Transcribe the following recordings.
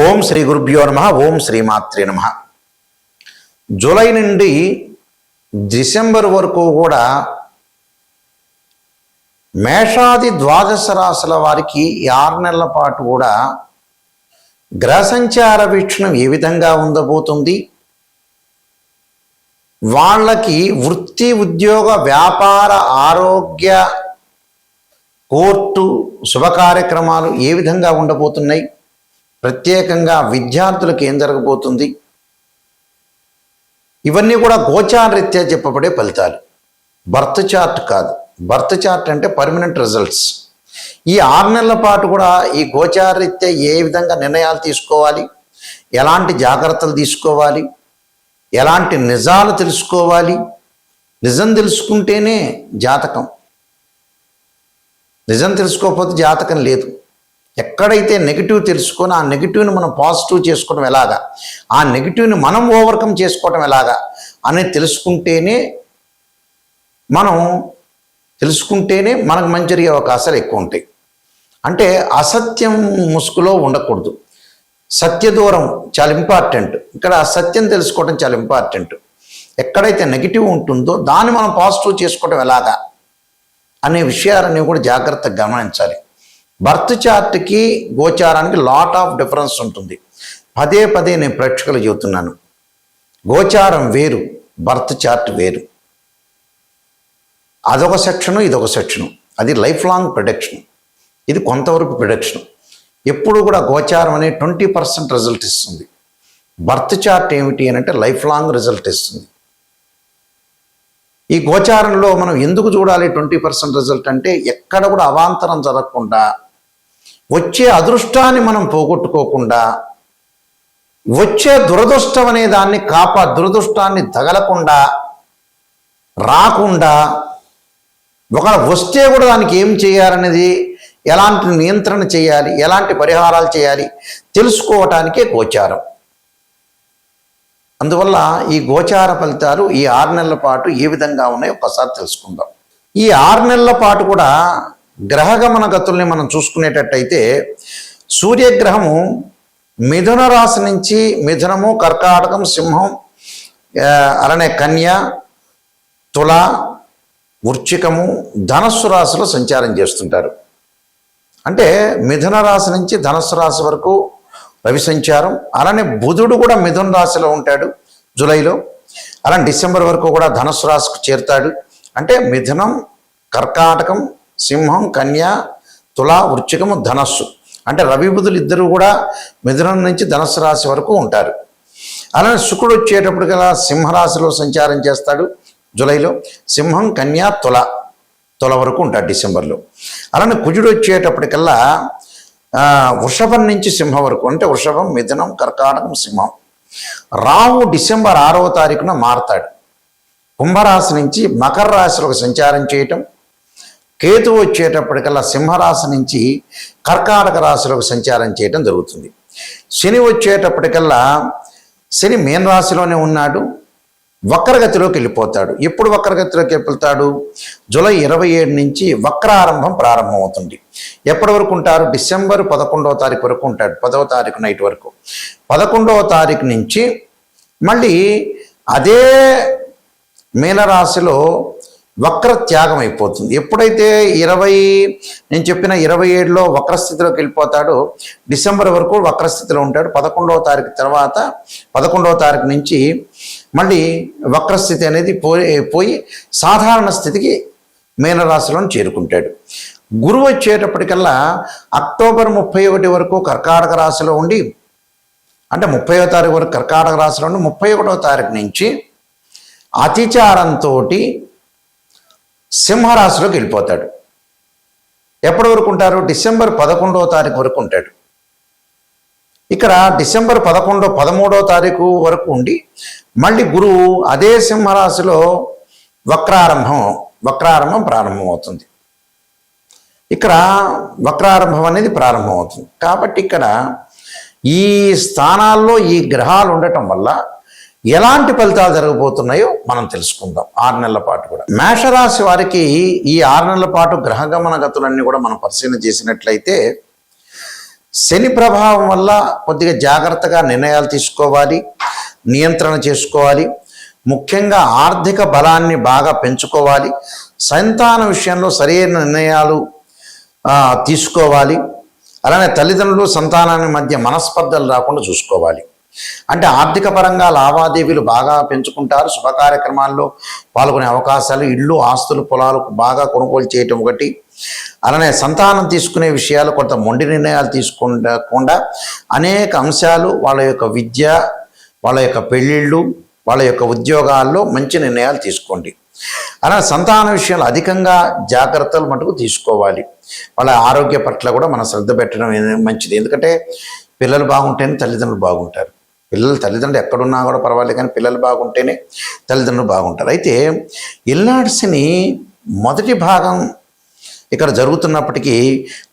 ఓం శ్రీ గురుభ్యో నమః. ఓం శ్రీమాత్రే నమః. జూలై నుండి డిసెంబర్ వరకు కూడా మేషాది ద్వాదశ రాశుల వారికి ఈ 6 నెలల పాటు కూడా గ్రహ సంచార వీక్షణం ఏ విధంగా ఉండబోతుంది, వాళ్ళకి వృత్తి, ఉద్యోగ, వ్యాపార, ఆరోగ్య, కోర్టు శుభ కార్యక్రమాలు ఏ విధంగా ఉండబోతున్నాయి, ప్రత్యేకంగా విద్యార్థులకు ఏం జరగబోతుంది, ఇవన్నీ కూడా గోచారరీత్యా చెప్పబడే ఫలితాలు. బర్త్ చార్ట్ కాదు. బర్త్ చార్ట్ అంటే పర్మనెంట్ రిజల్ట్స్. ఈ 6 నెలల పాటు కూడా ఈ గోచారరీత్యా ఏ విధంగా నిర్ణయాలు తీసుకోవాలి, ఎలాంటి జాగ్రత్తలు తీసుకోవాలి, ఎలాంటి నిజాలు తెలుసుకోవాలి. నిజం తెలుసుకుంటేనే జాతకం, నిజం తెలుసుకోకపోతే జాతకం లేదు. ఎక్కడైతే నెగిటివ్ తెలుసుకొని ఆ నెగిటివ్ని మనం పాజిటివ్ చేసుకోవడం ఎలాగా, ఆ నెగిటివ్ని మనం ఓవర్కమ్ చేసుకోవడం ఎలాగా అనేది తెలుసుకుంటేనే మనకు మంచి జరిగే అవకాశాలు ఎక్కువ ఉంటాయి. అంటే అసత్యం ముసుగులో ఉండకూడదు. సత్య దూరం చాలా ఇంపార్టెంట్. ఇక్కడ సత్యం తెలుసుకోవడం చాలా ఇంపార్టెంట్. ఎక్కడైతే నెగిటివ్ ఉంటుందో దాన్ని మనం పాజిటివ్ చేసుకోవడం ఎలాగా అనే విషయాలన్నీ కూడా జాగ్రత్తగా గమనించాలి. బర్త్ చార్ట్కి గోచారానికి లాట్ ఆఫ్ డిఫరెన్స్ ఉంటుంది. పదే పదే నేను ప్రేక్షకులు చెబుతున్నాను, గోచారం వేరు, బర్త్ చార్ట్ వేరు. అదొక సెక్షను, ఇదొక సెక్షను. అది లైఫ్ లాంగ్ ప్రిడిక్షన్, ఇది కొంతవరకు ప్రిడిక్షన్. ఎప్పుడు కూడా గోచారం అనే 20% రిజల్ట్ ఇస్తుంది. బర్త్ చార్ట్ ఏమిటి అని అంటే లైఫ్ లాంగ్ రిజల్ట్ ఇస్తుంది. ఈ గోచారంలో మనం ఎందుకు చూడాలి 20% రిజల్ట్ అంటే, ఎక్కడ కూడా అవాంతరం జరగకుండా, వచ్చే అదృష్టాన్ని మనం పోగొట్టుకోకుండా, వచ్చే దురదృష్టం అనే దాన్ని దురదృష్టాన్ని తగలకుండా, రాకుండా, ఒకవేళ వస్తే కూడా దానికి ఏం చేయాలనేది, ఎలాంటి నియంత్రణ చేయాలి, ఎలాంటి పరిహారాలు చేయాలి తెలుసుకోవటానికే గోచారం. అందువల్ల ఈ గోచార ఫలితాలు ఈ 6 నెలల పాటు ఏ విధంగా ఉన్నాయో ఒకసారి తెలుసుకుందాం. ఈ 6 నెలల పాటు కూడా గ్రహగమన గతుల్ని మనం చూసుకునేటట్టయితే, సూర్యగ్రహము మిథున రాశి నుంచి మిథునము, కర్కాటకం, సింహం, అలానే కన్య, తుల, వృశ్చికము, ధనస్సు రాశిలో సంచారం చేస్తుంటారు. అంటే మిథున రాశి నుంచి ధనస్సు రాశి వరకు రవి సంచారం. అలానే బుధుడు కూడా మిథున రాశిలో ఉంటాడు జూలైలో. అలానే డిసెంబర్ వరకు కూడా ధనస్సు రాశికి చేరుతాడు. అంటే మిథునం, కర్కాటకం, సింహం, కన్య, తుల, వృశ్చికము, ధనస్సు. అంటే రవి బుధులు ఇద్దరు కూడా మిథునం నుంచి ధనస్సు రాశి వరకు ఉంటారు. అలానే శుక్రుడు వచ్చేటప్పటికల్లా సింహరాశిలో సంచారం చేస్తాడు జూలైలో. సింహం, కన్య, తుల వరకు ఉంటాడు డిసెంబర్లో. అలానే కుజుడు వచ్చేటప్పటికల్లా వృషభం నుంచి సింహం వరకు, అంటే వృషభం, మిథునం, కర్కాటకం, సింహం. రాహు డిసెంబర్ 6వ తారీఖున మారతాడు. కుంభరాశి నుంచి మకర రాశిలోకి సంచారం చేయటం. కేతు వచ్చేటప్పటికల్లా సింహరాశి నుంచి కర్కాటక రాశిలోకి సంచారం చేయటం జరుగుతుంది. శని వచ్చేటప్పటికల్లా శని మీన రాశిలోనే ఉన్నాడు, వక్రగతిలోకి వెళ్ళిపోతాడు. ఎప్పుడు వక్రగతిలోకి వెళ్ళిపోతాడు? జూలై 27 నుంచి వక్రారంభం ప్రారంభమవుతుంది. ఎప్పటి వరకు ఉంటారు? డిసెంబర్ 11వ తారీఖు వరకు ఉంటాడు. 10వ తారీఖు నైట్ వరకు. 11వ తారీఖు నుంచి మళ్ళీ అదే మీనరాశిలో వక్ర త్యాగం అయిపోతుంది. ఎప్పుడైతే నేను చెప్పిన 27లో వక్రస్థితిలోకి వెళ్ళిపోతాడో, డిసెంబర్ వరకు వక్రస్థితిలో ఉంటాడు. 11వ తారీఖు తర్వాత 11వ తారీఖు నుంచి మళ్ళీ వక్రస్థితి అనేది పోయి సాధారణ స్థితికి మీనరాశిలో చేరుకుంటాడు. గురువు వచ్చేటప్పటికల్లా అక్టోబర్ 31 వరకు కర్కాటక రాశిలో ఉండి, అంటే 30వ తారీఖు వరకు కర్కాటక రాశిలో ఉండి 31వ తారీఖు నుంచి అతిచారంతో సింహరాశిలోకి వెళ్ళిపోతాడు. ఎప్పటి వరకు ఉంటారు? డిసెంబర్ 11వ తారీఖు వరకు ఉంటాడు. ఇక్కడ డిసెంబర్ 13వ తారీఖు వరకు ఉండి మళ్ళీ గురువు అదే సింహరాశిలో వక్రారంభం ప్రారంభమవుతుంది. ఇక్కడ వక్రారంభం అనేది ప్రారంభమవుతుంది. కాబట్టి ఇక్కడ ఈ స్థానాల్లో ఈ గ్రహాలు ఉండటం వల్ల ఎలాంటి ఫలితాలు జరగబోతున్నాయో మనం తెలుసుకుందాం 6 నెలల పాటు కూడా. మేషరాశి వారికి ఈ 6 నెలల పాటు గ్రహగమన గతులన్నీ కూడా మనం పరిశీలన చేసినట్లయితే, శని ప్రభావం వల్ల కొద్దిగా జాగ్రత్తగా నిర్ణయాలు తీసుకోవాలి, నియంత్రణ చేసుకోవాలి. ముఖ్యంగా ఆర్థిక బలాన్ని బాగా పెంచుకోవాలి. సంతాన విషయంలో సరైన నిర్ణయాలు తీసుకోవాలి. అలానే తల్లిదండ్రులు సంతానాన్ని మధ్య మనస్పర్ధలు రాకుండా చూసుకోవాలి. అంటే ఆర్థిక పరంగా లావాదేవీలు బాగా పెంచుకుంటారు. శుభ కార్యక్రమాల్లో పాల్గొనే అవకాశాలు, ఇళ్ళు, ఆస్తులు, పొలాలు బాగా కొనుగోలు చేయటం ఒకటి. అలానే సంతానం తీసుకునే విషయాలు కొంత మొండి నిర్ణయాలు తీసుకుండా అనేక అంశాలు, వాళ్ళ యొక్క విద్య, వాళ్ళ యొక్క పెళ్ళిళ్ళు, వాళ్ళ యొక్క ఉద్యోగాల్లో మంచి నిర్ణయాలు తీసుకోండి. అలా సంతాన విషయాలు అధికంగా జాగ్రత్తలు మటుకు తీసుకోవాలి. వాళ్ళ ఆరోగ్య పట్ల కూడా మనం శ్రద్ధ పెట్టడం మంచిది. ఎందుకంటే పిల్లలు బాగుంటేనే తల్లిదండ్రులు బాగుంటారు. తల్లిదండ్రులు ఎక్కడున్నా కూడా పర్వాలేదు, కానీ పిల్లలు బాగుంటేనే తల్లిదండ్రులు బాగుంటారు. అయితే ఇల్నాటి శని మొదటి భాగం ఇక్కడ జరుగుతున్నప్పటికీ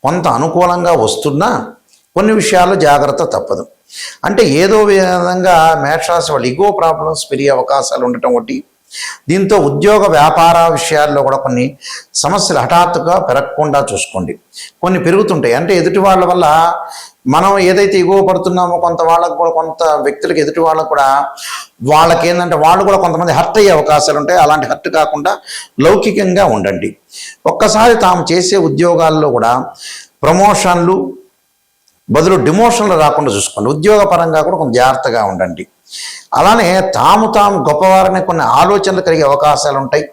కొంత అనుకూలంగా వస్తున్నా కొన్ని విషయాల్లో జాగ్రత్త తప్పదు. అంటే ఏదో విధంగా మేషరాశి వాళ్ళు ఇగో ప్రాబ్లమ్స్ పెరిగే అవకాశాలు ఉండటం ఒకటి. దీంతో ఉద్యోగ వ్యాపార విషయాల్లో కూడా కొన్ని సమస్యలు హఠాత్తుగా పెరగకుండా చూసుకోండి. కొన్ని పెరుగుతుంటాయి. అంటే ఎదుటి వాళ్ళ వల్ల మనం ఏదైతే ఇగో పడుతున్నామో కొంత వాళ్ళకు కూడా, కొంత వ్యక్తులకు ఎదుటి వాళ్ళకు కూడా వాళ్ళకి ఏంటంటే వాళ్ళు కూడా కొంతమంది హర్ట్ అయ్యే అవకాశాలు ఉంటాయి. అలాంటి హర్ట్ కాకుండా లౌకికంగా ఉండండి. ఒక్కసారి తాము చేసే ఉద్యోగాల్లో కూడా ప్రమోషన్లు బదులు డిమోషన్లు రాకుండా చూసుకోండి. ఉద్యోగపరంగా కూడా కొంచెం జాగ్రత్తగా ఉండండి. అలానే తాము గొప్పవారనే కొన్ని ఆలోచనలు కలిగే అవకాశాలు ఉంటాయి.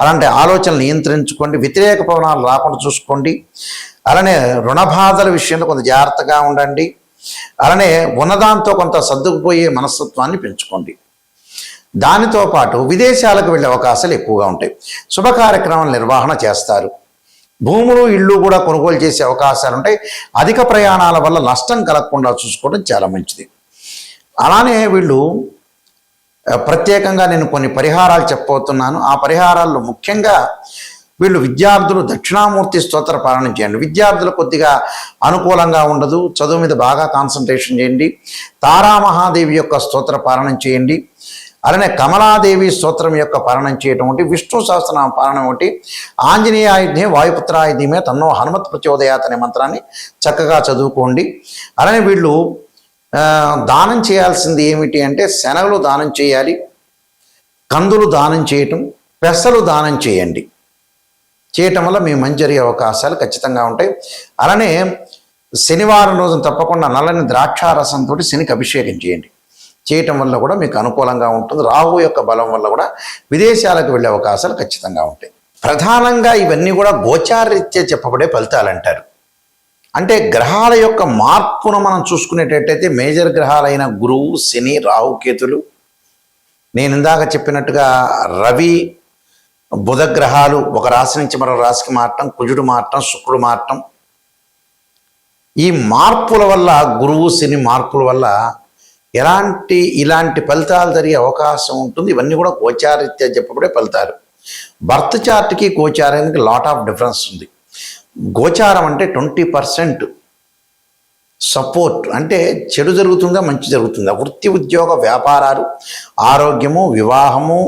అలాంటి ఆలోచనలు నియంత్రించుకోండి. వ్యతిరేక పవనాలు రాకుండా చూసుకోండి. అలానే రుణబాధల విషయంలో కొంత జాగ్రత్తగా ఉండండి. అలానే ఉన్నదాంతో కొంత సర్దుకుపోయే మనస్తత్వాన్ని పెంచుకోండి. దానితో పాటు విదేశాలకు వెళ్ళే అవకాశాలు ఎక్కువగా ఉంటాయి. శుభ కార్యక్రమాల నిర్వహణ చేస్తారు. భూములు, ఇళ్ళు కూడా కొనుగోలు చేసే అవకాశాలు ఉంటాయి. అధిక ప్రయాణాల వల్ల నష్టం కలగకుండా చూసుకోవడం చాలా మంచిది. అలానే వీళ్ళు ప్రత్యేకంగా నేను కొన్ని పరిహారాలు చెప్పబోతున్నాను. ఆ పరిహారాల్లో ముఖ్యంగా వీళ్ళు విద్యార్థులు దక్షిణామూర్తి స్తోత్ర పారాయణం చేయండి. విద్యార్థులు కొద్దిగా అనుకూలంగా ఉండదు, చదువు మీద బాగా కాన్సన్ట్రేషన్ చేయండి. తారామహాదేవి యొక్క స్తోత్ర పారాయణం చేయండి. అలానే కమలాదేవి స్తోత్రం యొక్క పారాయణం చేయడం ఒకటి, విష్ణు సహస్రనామ పారాయణం ఒకటి, ఆంజనేయాయుధ్యే వాయుపుత్రాయుధ్యమే తన్నో హనుమత్ ప్రచోదయాత్ అనే మంత్రాన్ని చక్కగా చదువుకోండి. అలానే వీళ్ళు దానం చేయాల్సింది ఏమిటి అంటే శనగలు దానం చేయాలి, కందులు దానం చేయటం, పెసలు దానం చేయండి. చేయటం వల్ల మీ మంచి జరిగే అవకాశాలు ఖచ్చితంగా ఉంటాయి. అలానే శనివారం రోజున తప్పకుండా నల్లని ద్రాక్షారసంతో శనికి అభిషేకం చేయండి. చేయటం వల్ల కూడా మీకు అనుకూలంగా ఉంటుంది. రాహు యొక్క బలం వల్ల కూడా విదేశాలకు వెళ్ళే అవకాశాలు ఖచ్చితంగా ఉంటాయి. ప్రధానంగా ఇవన్నీ కూడా గోచారరీత్యా చెప్పబడే ఫలితాలు అంటారు. అంటే గ్రహాల యొక్క మార్పును మనం చూసుకునేటట్టయితే మేజర్ గ్రహాలైన గురువు, శని, రాహు, కేతులు, నేను ఇందాక చెప్పినట్టుగా రవి, బుధ గ్రహాలు ఒక రాశి నుంచి మరో రాశికి మారటం, కుజుడు మారటం, శుక్రుడు మారటం, ఈ మార్పుల వల్ల, గురువు శని మార్పుల వల్ల ఇలాంటి ఫలితాలు జరిగే అవకాశం ఉంటుంది. ఇవన్నీ కూడా గోచారరీత్యా చెప్పబడే ఫలితాలు. బర్త్ చార్ట్కి గోచారానికి లాట్ ఆఫ్ డిఫరెన్స్ ఉంది. గోచారం అంటే 20% సపోర్ట్, అంటే చెడు జరుగుతుందా మంచి జరుగుతుందా, వృత్తి, ఉద్యోగ, వ్యాపారాలు, ఆరోగ్యము, వివాహము,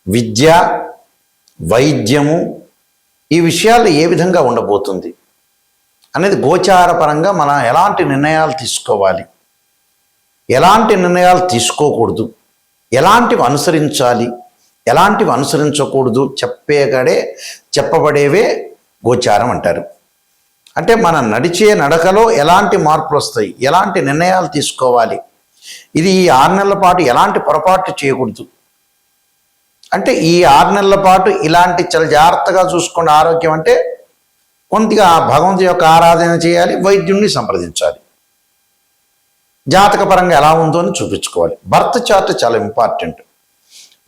విద్య, వైద్యము, ఈ విషయాలు ఏ విధంగా ఉండబోతుంది అనేది గోచారపరంగా మనం ఎలాంటి నిర్ణయాలు తీసుకోవాలి, ఎలాంటి నిర్ణయాలు తీసుకోకూడదు, ఎలాంటివి అనుసరించాలి, ఎలాంటివి అనుసరించకూడదు చెప్పబడేవే గోచారం అంటారు. అంటే మనం నడిచే నడకలో ఎలాంటి మార్పులు వస్తాయి, ఎలాంటి నిర్ణయాలు తీసుకోవాలి, ఇది ఈ 6 నెలల పాటు ఎలాంటి పొరపాటు చేయకూడదు. అంటే ఈ 6 నెలల పాటు ఇలాంటి చాలా జాగ్రత్తగా చూసుకోండి. ఆరోగ్యం అంటే కొద్దిగా భగవంతుని యొక్క ఆరాధన చేయాలి, వైద్యుడిని సంప్రదించాలి, జాతకపరంగా ఎలా ఉందో అని చూపించుకోవాలి. బర్త్ చార్ట్ చాలా ఇంపార్టెంట్.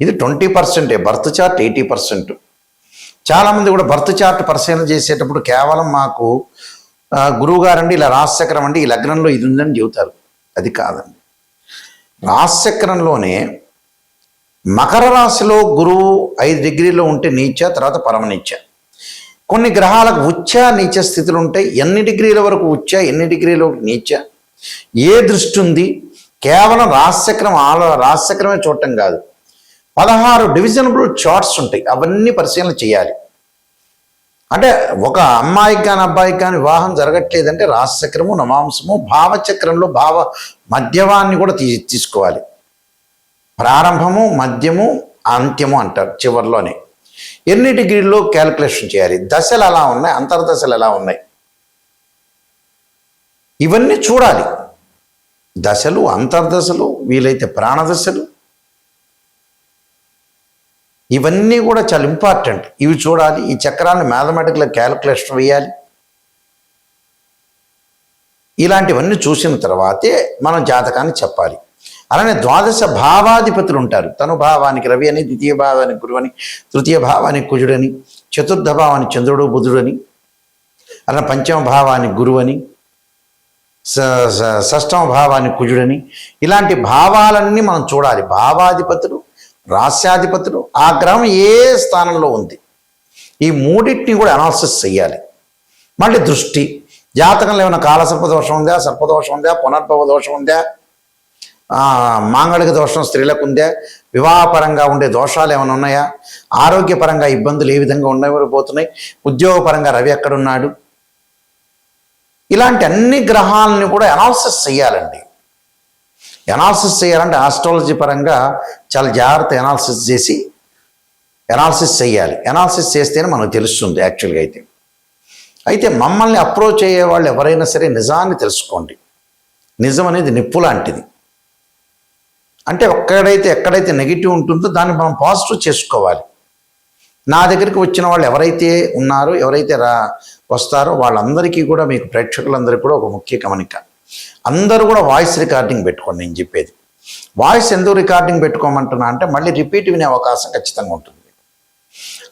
ఇది 20%, బర్త్ చార్ట్ 80%. చాలామంది కూడా బర్త్ చార్ట్ పరిశీలన చేసేటప్పుడు కేవలం మాకు గురువుగారండి ఇలా రాశిచక్రం అండి ఈ లగ్నంలో ఇది ఉందని చెబుతారు. అది కాదండి. రాశిచక్రంలోనే మకర రాశిలో గురువు 5 డిగ్రీలో ఉంటే నీచ, తర్వాత పరమనీచ. కొన్ని గ్రహాలకు ఉచ్చ నీచ స్థితులు ఉంటాయి. ఎన్ని డిగ్రీల వరకు ఉచ్చ, ఎన్ని డిగ్రీల నీచ, ఏ దృష్టి ఉంది, కేవలం రాశిచక్రమే చూడటం కాదు, 16 డివిజనబుల్ చార్ట్స్ ఉంటాయి. అవన్నీ పరిశీలన చేయాలి. అంటే ఒక అమ్మాయికి కానీ అబ్బాయికి కానీ వివాహం జరగట్లేదంటే రాశిచక్రము నవాంశము భావచక్రంలో మధ్యవాన్ని కూడా తీసుకోవాలి. ప్రారంభము మధ్యము అంత్యము అంటారు చివరిలోనే. ఎన్ని డిగ్రీల్లో క్యాలిక్యులేషన్ చేయాలి, దశలు ఎలా ఉన్నాయి, అంతర్దశలు ఎలా ఉన్నాయి, ఇవన్నీ చూడాలి. దశలు, అంతర్దశలు, వీలైతే ప్రాణదశలు, ఇవన్నీ కూడా చాలా ఇంపార్టెంట్. ఇవి చూడాలి. ఈ చక్రాన్ని మ్యాథమెటికల్ క్యాలిక్యులేషన్ వేయాలి. ఇలాంటివన్నీ చూసిన తర్వాతే మనం జాతకాన్ని చెప్పాలి. అలానే ద్వాదశ భావాధిపతులు ఉంటారు. తను భావానికి రవి అని, ద్వితీయ భావానికి గురువు అని, తృతీయ భావానికి కుజుడని, చతుర్థ భావానికి చంద్రుడు బుధుడని, అలా పంచమ భావానికి గురువు అని, షష్టమ భావానికి కుజుడని, ఇలాంటి భావాలన్నీ మనం చూడాలి. భావాధిపతులు, రాస్యాధిపతులు, ఆ గ్రహం ఏ స్థానంలో ఉంది, ఈ మూడింటిని కూడా అనాలిసిస్ చెయ్యాలి. మళ్ళీ దృష్టి, జాతకంలో ఏమైనా కాలసర్ప దోషం ఉందా, సర్పదోషం ఉందా, పునర్భవ దోషం ఉందా, మాంగళిక దోషం స్త్రీలకు ఉందా, వివాహపరంగా ఉండే దోషాలు ఏమైనా ఉన్నాయా, ఆరోగ్యపరంగా ఇబ్బందులు ఏ విధంగా ఉండబోతున్నాయి, ఉద్యోగపరంగా రవి ఎక్కడున్నాడు, ఇలాంటి అన్ని గ్రహాలని కూడా అనాలిసిస్ చేయాలండి. అనాలిసిస్ చేయాలంటే ఆస్ట్రాలజీ పరంగా చాలా జాగ్రత్త అనాలిసిస్ చేయాలి. అనాలిసిస్ చేస్తేనే మనకు తెలుస్తుంది యాక్చువల్గా. అయితే మమ్మల్ని అప్రోచ్ అయ్యే వాళ్ళు ఎవరైనా సరే నిజాన్ని తెలుసుకోండి. నిజం అనేది నిప్పు లాంటిది. అంటే ఎక్కడైతే నెగిటివ్ ఉంటుందో దాన్ని మనం పాజిటివ్ చేసుకోవాలి. నా దగ్గరికి వచ్చిన వాళ్ళు ఎవరైతే ఉన్నారో, ఎవరైతే వస్తారో వాళ్ళందరికీ కూడా, మీకు ప్రేక్షకులందరికీ కూడా ఒక ముఖ్య గమనిక, అందరూ కూడా వాయిస్ రికార్డింగ్ పెట్టుకోండి. నేను చెప్పేది వాయిస్ ఎందుకు రికార్డింగ్ పెట్టుకోమంటున్నా అంటే మళ్ళీ రిపీట్ వినే అవకాశం ఖచ్చితంగా ఉంటుంది.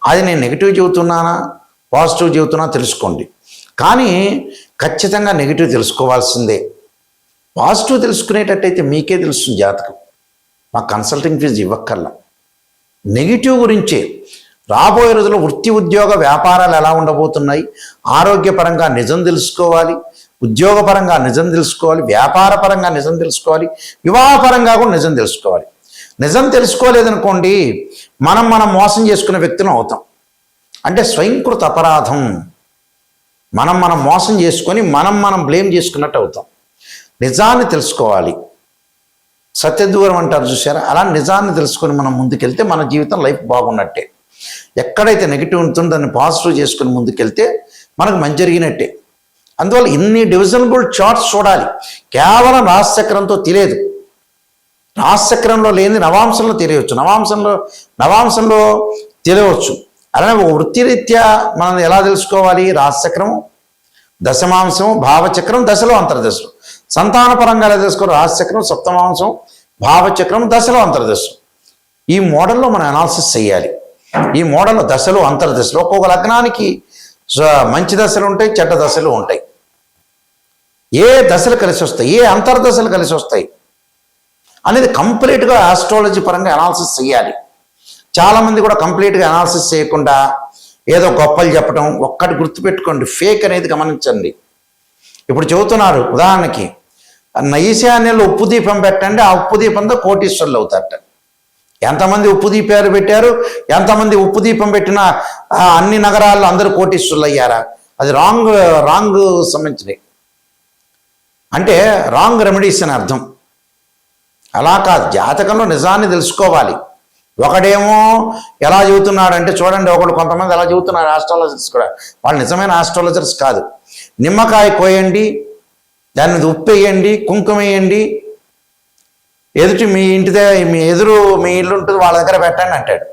అది నేను నెగిటివ్ చెబుతున్నానా పాజిటివ్ చెబుతున్నా తెలుసుకోండి. కానీ ఖచ్చితంగా నెగిటివ్ తెలుసుకోవాల్సిందే. పాజిటివ్ తెలుసుకునేటట్టయితే మీకే తెలుస్తుంది జాతకం, మా కన్సల్టింగ్ ఫీజు ఇవ్వక్కర్లా. నెగిటివ్ గురించే రాబోయే రోజుల్లో వృత్తి ఉద్యోగ వ్యాపారాలు ఎలా ఉండబోతున్నాయి, ఆరోగ్యపరంగా నిజం తెలుసుకోవాలి, ఉద్యోగపరంగా నిజం తెలుసుకోవాలి, వ్యాపారపరంగా నిజం తెలుసుకోవాలి, వివాహపరంగా కూడా నిజం తెలుసుకోవాలి. నిజం తెలుసుకోలేదనుకోండి మనం మోసం చేసుకునే వ్యక్తులం అవుతాం. అంటే స్వయంకృత అపరాధం. మనం మోసం చేసుకొని మనం బ్లేమ్ చేసుకున్నట్టు అవుతాం. నిజాన్ని తెలుసుకోవాలి. సత్యదూరం అంటారు చూసారా, అలా నిజాన్ని తెలుసుకొని మనం ముందుకెళ్తే మన జీవితం లైఫ్ బాగున్నట్టే. ఎక్కడైతే నెగిటివ్ ఉంటుందో దాన్ని పాజిటివ్ చేసుకుని ముందుకెళ్తే మనకు మంచి జరిగినట్టే. అందువల్ల ఇన్ని డివిజనబుల్ చార్ట్స్ చూడాలి. కేవలం రాశిచక్రంతో తెలియదు. రాశిచక్రంలో లేని నవాంశంలో తెలియవచ్చు, నవాంశంలో తెలియవచ్చు. అలానే వృత్తిరీత్యా మనం ఎలా తెలుసుకోవాలి, రాశిచక్రము, దశమాంశము, భావచక్రం, దశలో అంతర్దశలు. సంతానపరంగా ఎలా తెలుసుకోవాలి, రాశిచక్రం, సప్తమాంశం, భావచక్రం, దశలో అంతర్దశలు. ఈ మోడల్లో మనం అనాలిసిస్ చేయాలి. ఈ మోడల్లో దశలు అంతర్దశలు, ఒక్కొక్క లగ్నానికి మంచి దశలు ఉంటాయి, చెడ్డ దశలు ఉంటాయి. ఏ దశలు కలిసి వస్తాయి, ఏ అంతర్దశలు కలిసి వస్తాయి అనేది కంప్లీట్గా ఆస్ట్రాలజీ పరంగా అనాలిసిస్ చేయాలి. చాలామంది కూడా కంప్లీట్గా అనాలిసిస్ చేయకుండా ఏదో గొప్పలు చెప్పడం. ఒక్కటి గుర్తుపెట్టుకోండి, ఫేక్ అనేది గమనించండి. ఇప్పుడు చెబుతున్నారు ఉదాహరణకి, ఈశాన్యంలో ఉప్పు దీపం పెట్టండి, ఆ ఉప్పు దీపంతో కోటీశ్వరులు అవుతారట. ఎంతమంది ఉప్పు దీపాలు పెట్టారు, ఎంతమంది ఉప్పు దీపం పెట్టిన అన్ని నగరాల్లో అందరూ కోటీశ్వరులు అయ్యారా? అది రాంగ్ సంబంధించినవి, అంటే రాంగ్ రెమెడీస్ అని అర్థం. అలా కాదు, జాతకంలో నిజాన్ని తెలుసుకోవాలి. ఒకడేమో ఎలా చెబుతున్నాడంటే చూడండి, కొంతమంది ఎలా చెబుతున్నారు ఆస్ట్రాలజర్స్ కూడా, వాళ్ళు నిజమైన ఆస్ట్రాలజర్స్ కాదు. నిమ్మకాయ కోయండి, దాని మీద ఉప్పు వేయండి, కుంకుమ వేయండి, మీ ఎదురు మీ ఇల్లు ఉంటుంది వాళ్ళ దగ్గర పెట్టండి అంటాడు.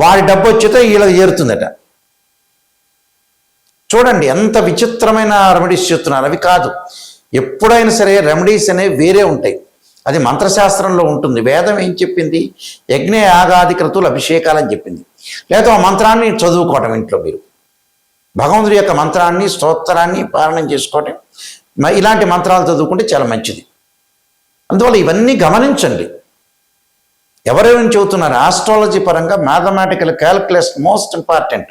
వాడి డబ్బు వచ్చితే వీళ్ళకి చేరుతుందట. చూడండి ఎంత విచిత్రమైన రెమెడీస్ చెప్తున్నారు. అవి కాదు. ఎప్పుడైనా సరే రెమెడీస్ అనేవి వేరే ఉంటాయి. అది మంత్రశాస్త్రంలో ఉంటుంది. వేదం ఏం చెప్పింది, యజ్ఞ యాగాది క్రతువులు అభిషేకాలని చెప్పింది. లేదా ఆ మంత్రాన్ని చదువుకోవటం, ఇంట్లో మీరు భగవంతుడి యొక్క మంత్రాన్ని స్తోత్రాన్ని పారాయణం చేసుకోవటం, ఇలాంటి మంత్రాలు చదువుకుంటే చాలా మంచిది. అందువల్ల ఇవన్నీ గమనించండి. ఎవరెవరిని చెబుతున్నారు ఆస్ట్రాలజీ పరంగా, మ్యాథమెటికల్ క్యాలిక్యులేషన్ మోస్ట్ ఇంపార్టెంట్.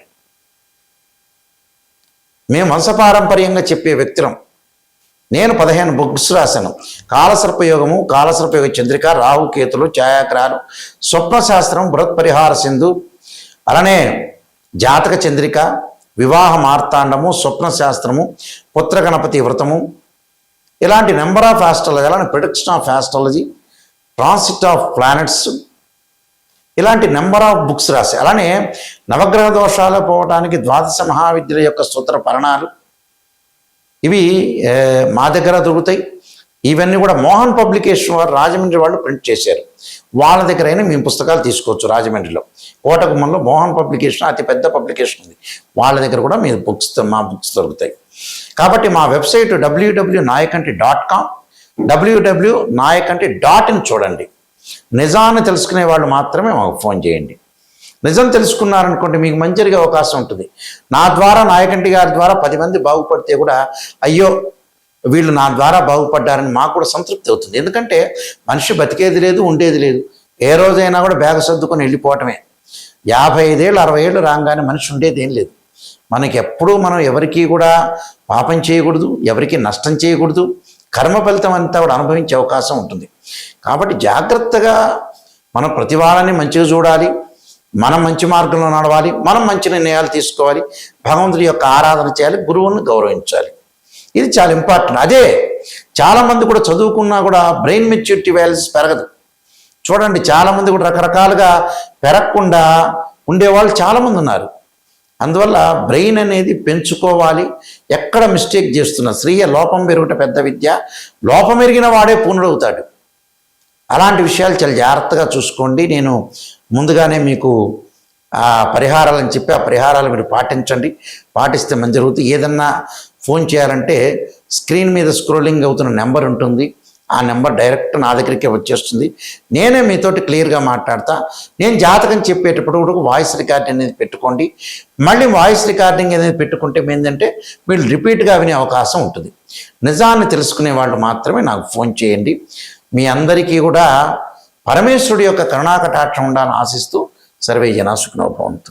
మేము వంశపారంపర్యంగా చెప్పే వ్యక్తులం. నేను 15 బుక్స్ రాశాను. కాలసర్పయోగము, కాలసర్పయోగ చంద్రిక, రాహుకేతులు, ఛాయాగ్రహాలు, స్వప్నశాస్త్రం, బృహత్ పరిహార సింధు, అలానే జాతక చంద్రిక, వివాహ మార్తాండము, స్వప్న శాస్త్రము, పుత్ర గణపతి వ్రతము, ఇలాంటి నెంబర్ ఆఫ్ ఆస్ట్రాలజీ, అలానే prediction of astrology, transit of planets, ఇలాంటి నెంబర్ ఆఫ్ బుక్స్ రాసి, అలానే నవగ్రహ దోషాలు పోవడానికి ద్వాదశ మహావిద్యల యొక్క సూత్ర పరణాలు, ఇవి మా దగ్గర దొరుకుతాయి. ఇవన్నీ కూడా మోహన్ పబ్లికేషన్ వారు రాజమండ్రి వాళ్ళు ప్రింట్ చేశారు. వాళ్ళ దగ్గరైనా మేము పుస్తకాలు తీసుకోవచ్చు. రాజమండ్రిలో కోటగుమ్మంలో మోహన్ పబ్లికేషన్ అతి పెద్ద పబ్లికేషన్ ఉంది. వాళ్ళ దగ్గర కూడా మీ మా బుక్స్ దొరుకుతాయి. కాబట్టి మా వెబ్సైట్ www.nayakanti.com, www.nayakanti.in చూడండి. నిజాన్ని తెలుసుకునే వాళ్ళు మాత్రమే మాకు ఫోన్ చేయండి. నిజం తెలుసుకున్నారనుకోండి మీకు మంచి జరిగే అవకాశం ఉంటుంది. నా ద్వారా, నాయకంటి గారి ద్వారా 10 మంది బాగుపడితే కూడా అయ్యో వీళ్ళు నా ద్వారా బాగుపడ్డారని మాకు కూడా సంతృప్తి అవుతుంది. ఎందుకంటే మనిషి బతికేది లేదు, ఉండేది లేదు. ఏ రోజైనా కూడా బ్యాగ సర్దుకొని వెళ్ళిపోవటమే. 55 ఏళ్ళు 60 ఏళ్ళు రాగానే మనిషి ఉండేది ఏం లేదు. మనకి ఎప్పుడూ మనం ఎవరికి కూడా పాపం చేయకూడదు, ఎవరికి నష్టం చేయకూడదు. కర్మ ఫలితం అంతా కూడా అనుభవించే అవకాశం ఉంటుంది. కాబట్టి జాగ్రత్తగా మనం ప్రతి వాళ్ళని మంచిగా చూడాలి, మనం మంచి మార్గంలో నడవాలి, మనం మంచి నిర్ణయాలు తీసుకోవాలి, భగవంతుడి యొక్క ఆరాధన చేయాలి, గురువుని గౌరవించాలి. ఇది చాలా ఇంపార్టెంట్. అదే చాలామంది కూడా చదువుకున్నా కూడా బ్రెయిన్ మెచ్యూరిటీ వాల్యూస్ పెరగదు. చూడండి, చాలామంది కూడా రకరకాలుగా పెరగకుండా ఉండేవాళ్ళు చాలామంది ఉన్నారు. అందువల్ల బ్రెయిన్ అనేది పెంచుకోవాలి. ఎక్కడ మిస్టేక్ చేస్తున్నా స్త్రీయ లోపం పెరుగుట పెద్ద విద్య, లోపం ఎరిగిన వాడే పూర్ణుడవుతాడు. అలాంటి విషయాలు చాలా జాగ్రత్తగా చూసుకోండి. నేను ముందుగానే మీకు ఆ పరిహారాలని చెప్పి ఆ పరిహారాలు మీరు పాటించండి. పాటిస్తే మంచి జరుగుతుంది. ఏదన్నా ఫోన్ చేయాలంటే స్క్రీన్ మీద స్క్రోలింగ్ అవుతున్న నెంబర్ ఉంటుంది. ఆ నెంబర్ డైరెక్ట్ నా దగ్గరికి వచ్చేస్తుంది. నేనే మీతోటి క్లియర్గా మాట్లాడతా. నేను జాతకం చెప్పేటప్పుడు కూడా వాయిస్ రికార్డింగ్ అనేది పెట్టుకోండి. మళ్ళీ వాయిస్ రికార్డింగ్ అనేది పెట్టుకుంటే ఏంటంటే మీరు రిపీట్గా వినే అవకాశం ఉంటుంది. నిజాన్ని తెలుసుకునే వాళ్ళు మాత్రమే నాకు ఫోన్ చేయండి. మీ అందరికీ కూడా పరమేశ్వరుడి యొక్క కరుణాకటాక్షం ఉండాలని ఆశిస్తూ సర్వే జనా సుఖినో భవంతు.